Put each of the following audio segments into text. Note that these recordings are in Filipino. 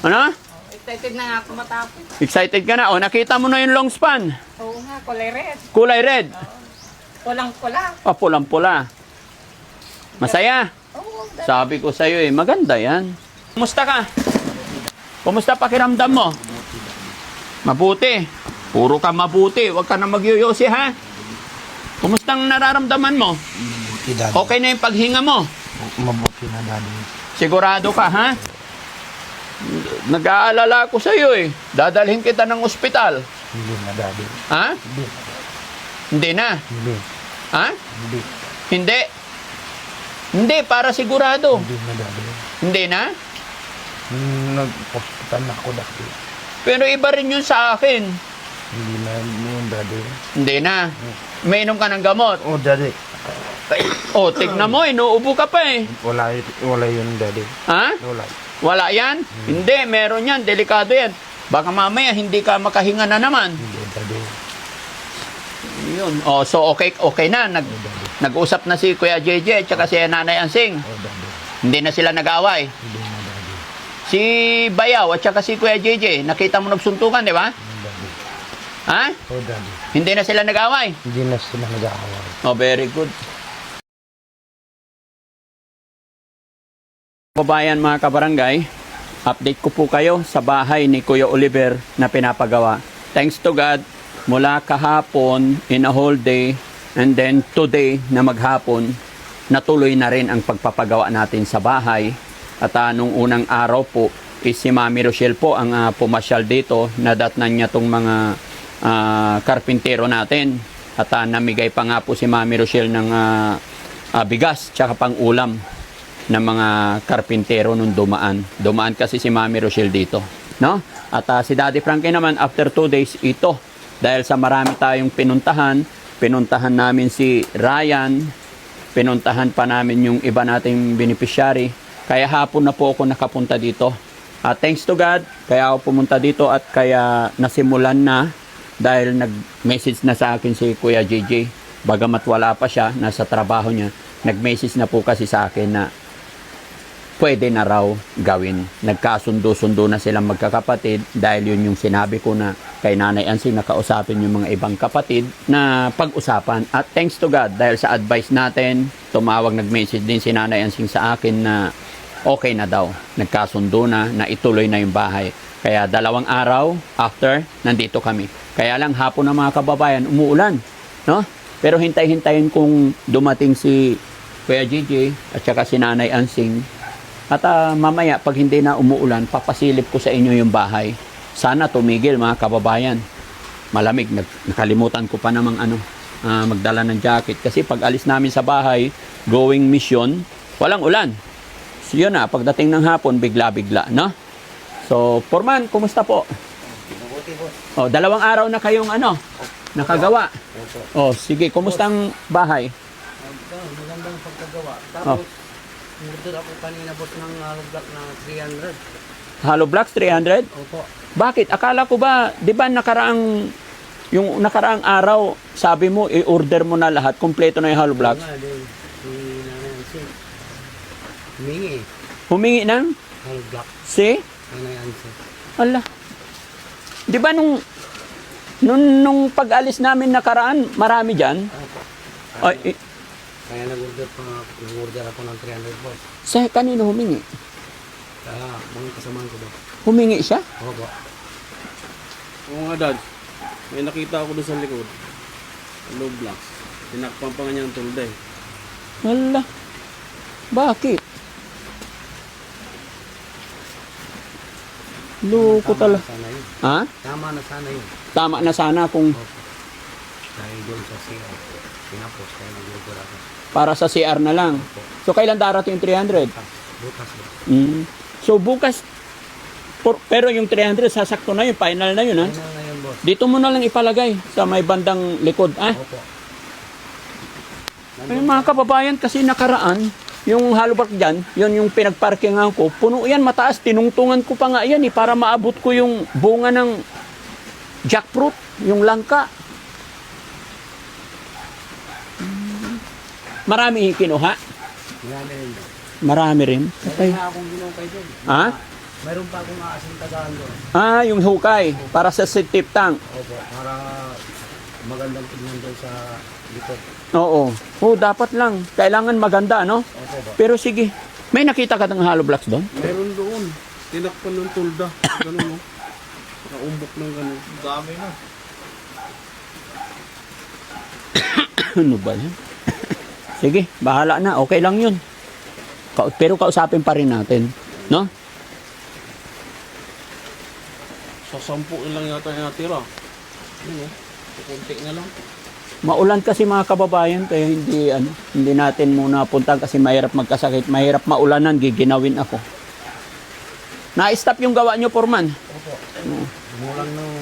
Ano? Excited na nga ako matapos. Excited ka na? O, nakita mo na yung long span. Oo nga, kulay red. Kulay red. Pulang-pula. O, pulang-pula. Masaya. Oo, Sabi ko sa'yo eh, maganda yan. Kumusta ka? Kumusta pakiramdam mo? Mabuti. Puro ka mabuti. Huwag ka na magyoyosi, ha? Kumusta ang nararamdaman mo? Mabuti, Daddy. Okay na yung paghinga mo? Mabuti na, Daddy. Sigurado ka, ha? Nag-aalala ko sa'yo eh. Dadalhin kita ng ospital. Hindi na, Daddy. Ha? Hindi. Hindi na. Hindi. Ha? Hindi. Hindi. Hindi, para sigurado. Hindi na, Daddy. Hindi na? Nag-hospital na ako, Daddy. Pero iba rin yun sa akin. Hindi na yun, Daddy. Hindi na. Mainom ka ng gamot. Oh, Daddy. O, tignan mo, inuubo ka pa eh. Wala yun, Daddy. Ha? Wala. Wala yan? Hindi, meron yan. Delikado yan. Baka mamaya hindi ka makahinga na naman. Hindi, Daddy. Yun. O, so okay na. Nag-usap na si Kuya JJ at saka si Nanay Ansing. Oh, Daddy. Hindi na sila nag-away. Hindi na, Daddy. Si Bayaw at saka si Kuya JJ, nakita mo nagsuntukan, di ba? Daddy. Ha? Oh, Daddy. Hindi na sila nag-away. Hindi na sila nag-aaway. Oh, very good. Kababayan, mga kabarangay, update ko po kayo sa bahay ni Kuya Oliver na pinapagawa. Thanks to God, mula kahapon in a whole day and then today na maghapon, natuloy na rin ang pagpapagawa natin sa bahay. At nung unang araw po, is si Mami Rochelle po ang pumasyal dito. Nadatnan niya tong mga karpintero natin. At namigay pa nga po si Mami Rochelle ng bigas tsaka pang ulam ng mga karpintero nung dumaan. Dumaan kasi si Mami Rochelle dito, no? At si Daddy Frankie naman after 2 days ito, dahil sa marami tayong pinuntahan namin si Ryan, pinuntahan pa namin yung iba nating beneficiary. Kaya hapon na po ako nakapunta dito. Thanks to God, kaya ako pumunta dito at kaya nasimulan na dahil nag-message na sa akin si Kuya JJ. Bagamat wala pa siya, nasa trabaho niya, nag-message na po kasi sa akin na pwede na raw gawin. Nagkasundo-sundo na silang magkakapatid dahil yun yung sinabi ko na kay Nanay Ansing nakausapin yung mga ibang kapatid na pag-usapan. At thanks to God, dahil sa advice natin, tumawag, nag-message din si Nanay Ansing sa akin na okay na daw. Nagkasundo na ituloy na yung bahay. Kaya 2 araw after, nandito kami. Kaya lang hapon na mga kababayan, umuulan. No? Pero hintay-hintayin kung dumating si Kuya JJ at saka si Nanay Ansing. At mamaya, pag hindi na umuulan, papasilip ko sa inyo yung bahay. Sana tumigil mga kababayan. Malamig, nakalimutan ko pa namang magdala ng jacket. Kasi pag alis namin sa bahay, going mission, walang ulan. So yun na, pagdating ng hapon, bigla-bigla, no? So, Foreman, kumusta po? Mabuti po. Oh, 2 araw na kayong nakagawa. Oh, sige, kumusta ang bahay? magandang pagkagawa. Oh. Tapos, order ako kanina boss ng hollow block na 300. Hollow blocks 300? Opo. Bakit? Akala ko ba, 'di ba yung nakaraang araw, sabi mo i-order mo na lahat, kumpleto na yung hollow blocks? Nga, din. Si Nanay Ansing. Humingi. Humingi ng Hollow block. si Nanay Ansing. ala. 'Di ba nung pag-alis namin nakaraan, marami diyan? Opo. Ay, Kaya nag-order ako ng 300 boss. sa kanino humingi? Kaya, mga kasamahan ko boss. Humingi siya? Opo. Oo nga, Dad. May nakita ako doon sa likod. Low blocks. Tinakpan pa nga niya ng tulday. Ala. Bakit? Loko Tama na talaga. sana yun. Ha? Tama na sana yun. Tama na sana kung Opo. Dahil doon sa CR. Pinapos kaya nag-order ako. para sa CR na lang. So, kailan darating yung 300? Bukas boss. So, bukas, pero yung 300, sasakto na yun, final na yun, ha? Ano na ngayon boss? Dito mo na lang ipalagay sa may bandang likod, ah? Opo. Ay, mga kababayan, kasi nakaraan, yung hollow block dyan, yun yung pinagparkingan ko, puno yan, mataas, tinungtungan ko pa nga yan, para maabot ko yung bunga ng jackfruit, yung langka. Marami kinuha. Marami rin boss. Marami rin. Kaya nga akong ginukay doon. Ha? Mayroon pa akong aasintagaan doon. Ah, yung hukay. Para sa septic tank. Opo, para magandang tignan doon sa likod. Oo. Oh, dapat lang. Kailangan maganda, no? Opo ba? Pero sige. May nakita ka ng hollow blocks doon? Meron doon. Tinakpan ng tulda. Ganun, no? Nakaumbok ng ganun. Dami na. Ano ba yan? Sige, bahala na. Okay lang yun. Pero kausapin pa rin natin. No? Sa 10 lang yata yung natira. Ano, kukunti na lang. Maulan kasi mga kababayan, kaya hindi natin muna punta kasi mahirap magkasakit. Mahirap maulanan, giginawin ako. Na-stop yung gawa nyo, Foreman? Opo. Mulang nung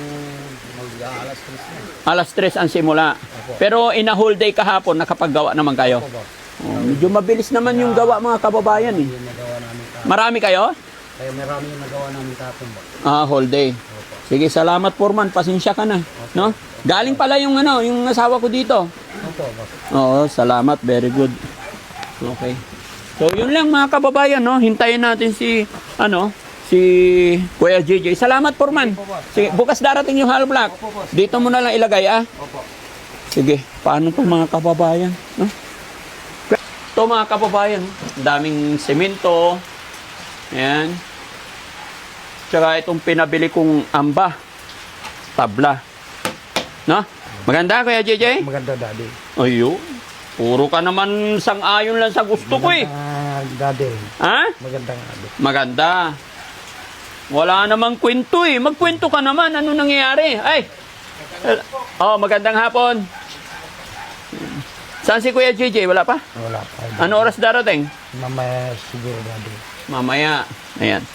mag-aalas 3 na. Alas 3 ang simula. Pero in a whole day kahapon, nakapaggawa naman kayo. Opo ba? Oh, medyo mabilis naman yung gawa mga kababayan eh. Yung nagawa namin kahapon. Marami kayo? Kaya marami yung nagawa namin kahapon ba? Ah, whole day. Opo. Sige, salamat Foreman. Pasensya ka na. No? Galing pala yung yung asawa ko dito. Opo ba? Oo, salamat. Very good. Okay. So, yun lang mga kababayan, no? Hintayin natin si Kuya JJ. Salamat, Foreman. Sige, bukas darating yung hollow block. Dito mo na lang ilagay, ah. Opo. Sige, paano to mga kababayan? No? Ito mga kababayan, ang daming semento. Ayan. Tsaka itong pinabili kong amba. Tabla. No? Maganda, Kuya JJ? Maganda, Daddy. Ayo. Puro ka naman sang-ayon lang sa gusto ko eh. Daddy. Ha? Maganda nga, Daddy. Maganda. Wala namang kwento eh. Magkwento ka naman. Ano nangyayari? Ay. Oh, magandang hapon. Saan si Kuya JJ? Wala pa? Wala pa. Daddy. Ano oras darating? Mamaya siguro, Daddy. Mamaya. Ayan.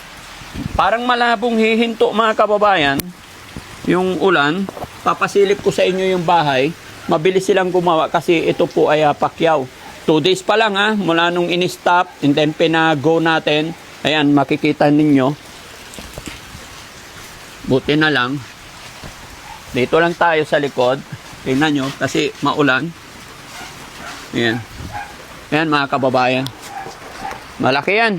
Parang malabong hihinto mga kababayan. Yung ulan. Papasilip ko sa inyo yung bahay. Mabilis silang gumawa kasi ito po ay pakyaw. 2 days pa lang ha. Mula nung in-stop and then pinago natin. Ayan, makikita ninyo. Buti na lang. Dito lang tayo sa likod. Tingnan nyo kasi maulan. Ayan. Ayan mga kababayan. Malaki yan.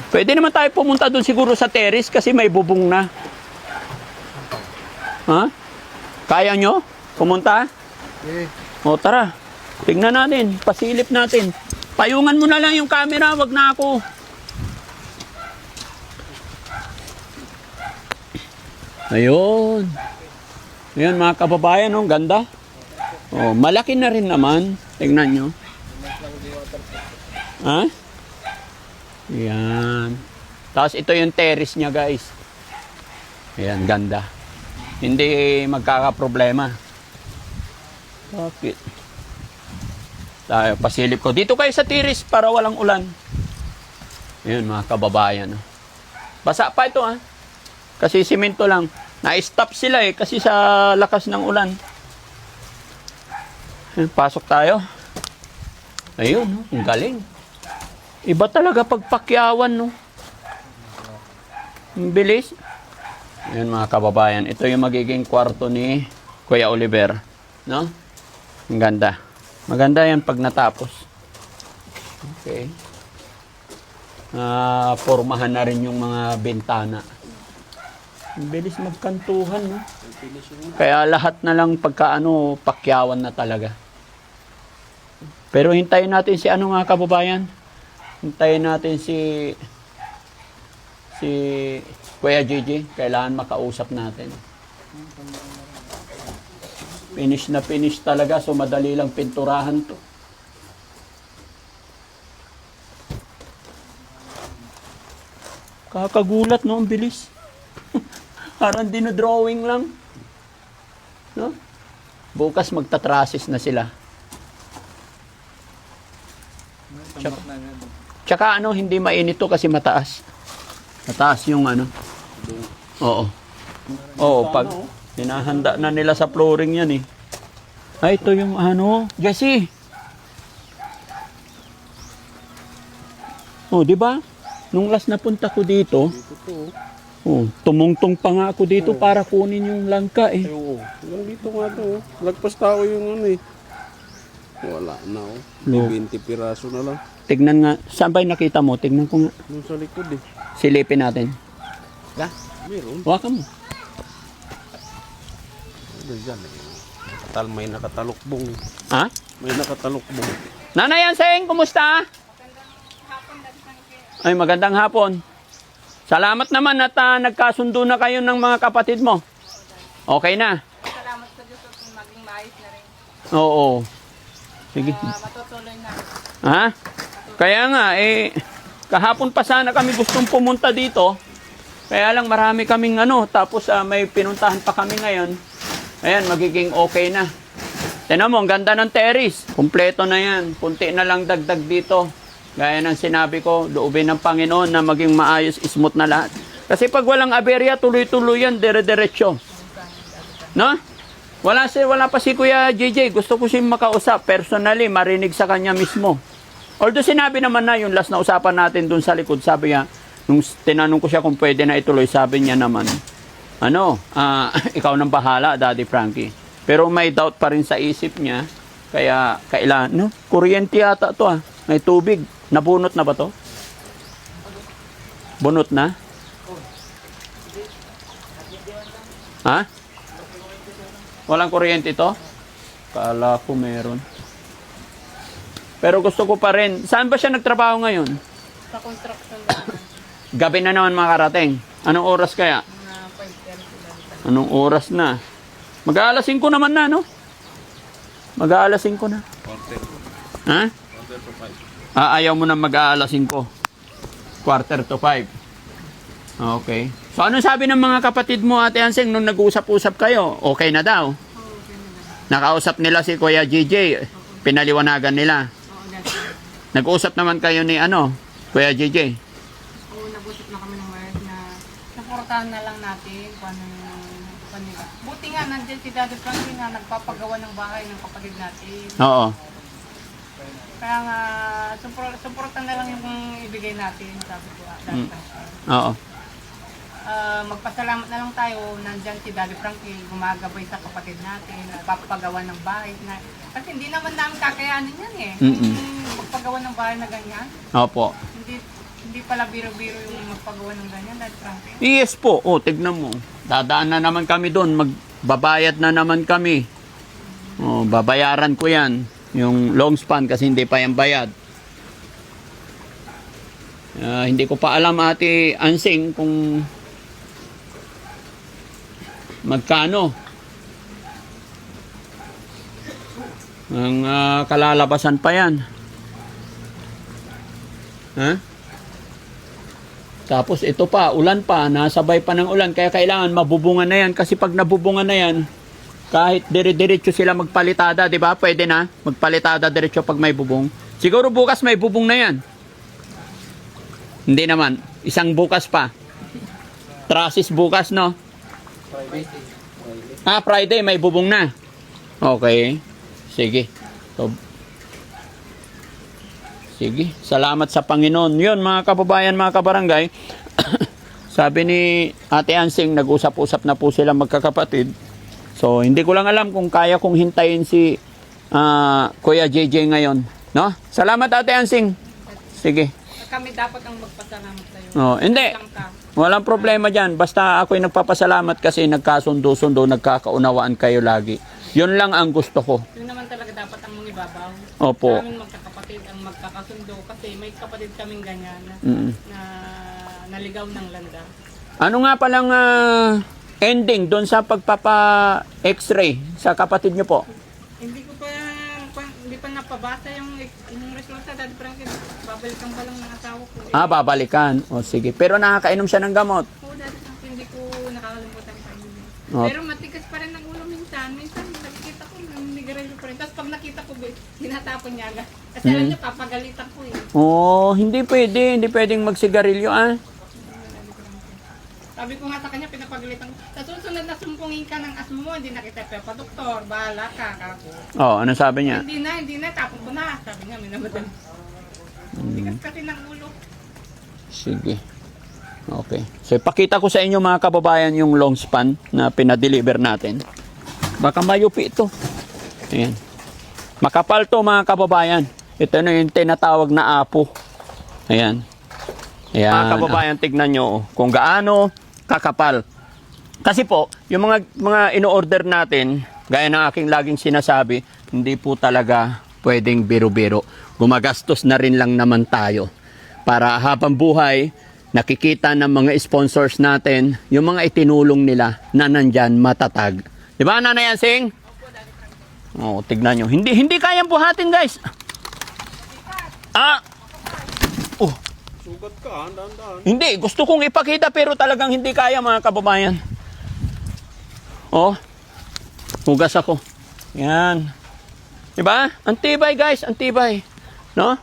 Pwede naman tayo pumunta doon siguro sa terrace kasi may bubong na. Ha? Kaya nyo? Pumunta? O tara. Tingnan natin. Pasilip natin. Payungan mo na lang yung camera. Wag na ako. Ayun. Ayun mga kababayan. Oh, ganda. Oh, malaki na rin naman. Tingnan nyo. Ha? Ayan. Tapos ito yung terrace niya guys. Ayan, ganda. Hindi magkakaproblema. Bakit? Tayo, pasilip ko. Dito kayo sa terrace para walang ulan. Ayan mga kababayan. Basa pa ito ha. Kasi simento lang. Na-stop sila eh kasi sa lakas ng ulan. Ayan, pasok tayo. Ayun, ang galing. Iba talaga pagpakyawan, no? Ang bilis. Ayan mga kababayan, ito yung magiging kwarto ni Kuya Oliver, no? Ang ganda. Maganda yan pag natapos. Okay. Pormahan na rin yung mga bintana. Ang bilis magkantuhan, no? Kaya lahat na lang pakyawan na talaga. Pero hintayin natin si mga kababayan? Hintayin natin si Kuya Gigi. Kailangan makausap natin. Finish na finish talaga. So madali lang pinturahan to. Kakagulat no? Ang bilis. Parang dinodrawing lang. No? Bukas magtatrasis na sila. Tsaka hindi mainit to kasi mataas. Mataas yung Oo. Oo, pag hinahanda na nila sa flooring yan eh. Ay, ito yung Jesse. Oh, di ba? Nung last na punta ko dito, tumungtong pa nga ako dito para kunin yung langka eh. Oo. Hanggang dito nga to. Lagpas tao yung Wala na oh. Lo. 20 piraso na lang. Tignan nga. Saan ba yung nakita mo? Tignan ko nga. Doon sa likod eh. Silipin natin. Meron. Hawakan mo. Ano dyan eh. May nakatalukbong. Ha? May nakatalukbong. Nanay Anseng, kumusta? Ay, magandang hapon. Salamat naman at nagkasundo na kayo ng mga kapatid mo. Okay na? Salamat sa Diyos at maging maayos na rin. Oo. Sige. Matutuloy na. Ha? Kaya nga, kahapon pa sana kami gustong pumunta dito. Kaya lang marami kaming tapos may pinuntahan pa kami ngayon. Ayan, magiging okay na. Tignan mo, ang ganda ng terrace. Kumpleto na yan. Punti na lang dagdag dito. Gaya ng sinabi ko, loobin ng Panginoon na maging maayos, smooth na lahat. Kasi pag walang aberya, tuloy-tuloy yan, dire-diretso. No? Wala pa si Kuya JJ. Gusto ko siyang makausap. Personally, marinig sa kanya mismo. Although sinabi naman na yung last na usapan natin dun sa likod, sabi niya, nung tinanong ko siya kung pwede na ituloy, sabi niya naman, ikaw nang bahala, Daddy Frankie. Pero may doubt pa rin sa isip niya, kaya kailan, kuryente yata to may tubig. Nabunot na ba to? Bunot na? Ha? Walang kuryente to? Kala ko meron. Pero gusto ko pa rin. Saan ba siya nagtrabaho ngayon? Sa construction na Gabi na naman makarating. Anong oras kaya? mga 5:30 lang. Anong oras na? Mag-aalas 5 naman na, no? Mag-aalas 5 na. Quarter. Ha? Quarter to 5. Ayaw mo na mag-aalas 5. 4:45. Okay. So, ano sabi ng mga kapatid mo, Ate Anseng, nung nag-usap-usap kayo? Okay na daw? Nakausap nila si Kuya JJ. Pinaliwanagan nila. Oo, dati. Nag-usap naman kayo ni Kuya JJ. Oo, nag-usap na kami ng wife na supportahan na lang natin kung ano yung kanila. Buti nga, nandiyan si Daddy Frankie na nagpapagawa ng bahay ng kapatid natin. Oo. Kaya nga, supportan na lang yung ibigay natin, sabi ko, Daddy Frankie. Oo. Magpasalamat na lang tayo, nandyan si Daddy Frankie, gumagabay sa kapatid natin, nagpapagawa ng bahay na, kasi hindi naman namin kakayanin yan eh. Magpagawa ng bahay na ganyan, Opo. hindi pala biro-biro yung magpagawa ng ganyan, Daddy Frankie. Yes po. Tignan mo. Dadaan na naman kami doon. Magbabayad na naman kami. Babayaran ko yan. Yung long span kasi hindi pa yung bayad. Hindi ko pa alam, Ate Ansing, kung magkano ang kalalabasan pa yan. Ha? Tapos ito pa, ulan pa, nasabay pa ng ulan, kaya kailangan mabubungan na yan. Kasi pag nabubungan na yan, kahit dire-diretso sila magpalitada, di ba? Pwede na magpalitada diretso pag may bubong. Siguro bukas may bubong na yan. Hindi naman, isang bukas pa. Trasis bukas, no? Friday may bubong na. Okay. Sige. So, sige. Salamat sa Panginoon. Yun, mga kababayan, mga kabarangay. Sabi ni Ate Ansing, nag-usap-usap na po sila magkakapatid. So, hindi ko lang alam kung kaya kong hintayin si Kuya JJ ngayon. No? Salamat, Ate Ansing. Sige. Kami dapat ang magpasalamat sa'yo. Hindi. Lang ka. Walang problema dyan. Basta ako'y nagpapasalamat kasi nagkasundo-sundo, nagkakaunawaan kayo lagi. Yun lang ang gusto ko. Yun naman talaga dapat ang ibabaw. Opo. Kaming magkakapatid ang magkakasundo kasi may kapatid kaming ganyan na naligaw ng landa. Ano nga palang ending doon sa pagpapa-x-ray sa kapatid nyo po? Hindi pa napabasa yung resulta, Daddy Frankie. Babalikan pa lang ng asawa ko. Babalikan. O sige. Pero nakakainom siya ng gamot. Oo, Daddy Frankie, hindi ko nakakalimutan pa yun. Oh. Pero matigas pa rin ang ulo minsan. Minsan nakikita ko, nanigarilyo pa rin. Tapos pag nakita ko, hinatapon niya agad. Kasi alam niya, papagalitan ko eh. Hindi pwede. Hindi pwedeng magsigarilyo, Sabi ko nga sa kanya, pinapagalitan ko. Sa susunod na sumpungin ka ng asmo mo, hindi na kita pa doktor, bahala ka, kako. Ano sabi niya? Hindi na, tapon ko na. Sabi niya, minamadali. Tigas kasi ng ulo. Sige. Okay. So, ipakita ko sa inyo mga kababayan yung long span na pinadeliver natin. Baka mayupi ito. Ayan. Makapal to mga kababayan. Ito na yung tinatawag na apo. Ayan. Ayan. Mga kababayan, tignan nyo kung gaano kakapal. Kasi po, yung mga ino-order natin, gaya ng aking laging sinasabi, hindi po talaga pwedeng biro-biro. Gumagastos na rin lang naman tayo. Para habang buhay, nakikita ng mga sponsors natin, yung mga itinulong nila na nandyan matatag. Di ba, Nanay Ansing? Oh, tignan nyo. Hindi kayang buhatin, guys. Oh, Sugat ka, dahan-dahan. hindi. Gusto kong ipakita pero talagang hindi kaya, mga kababayan. Oh, hugas ako. Yan. Diba? Antibay, guys. Antibay. No?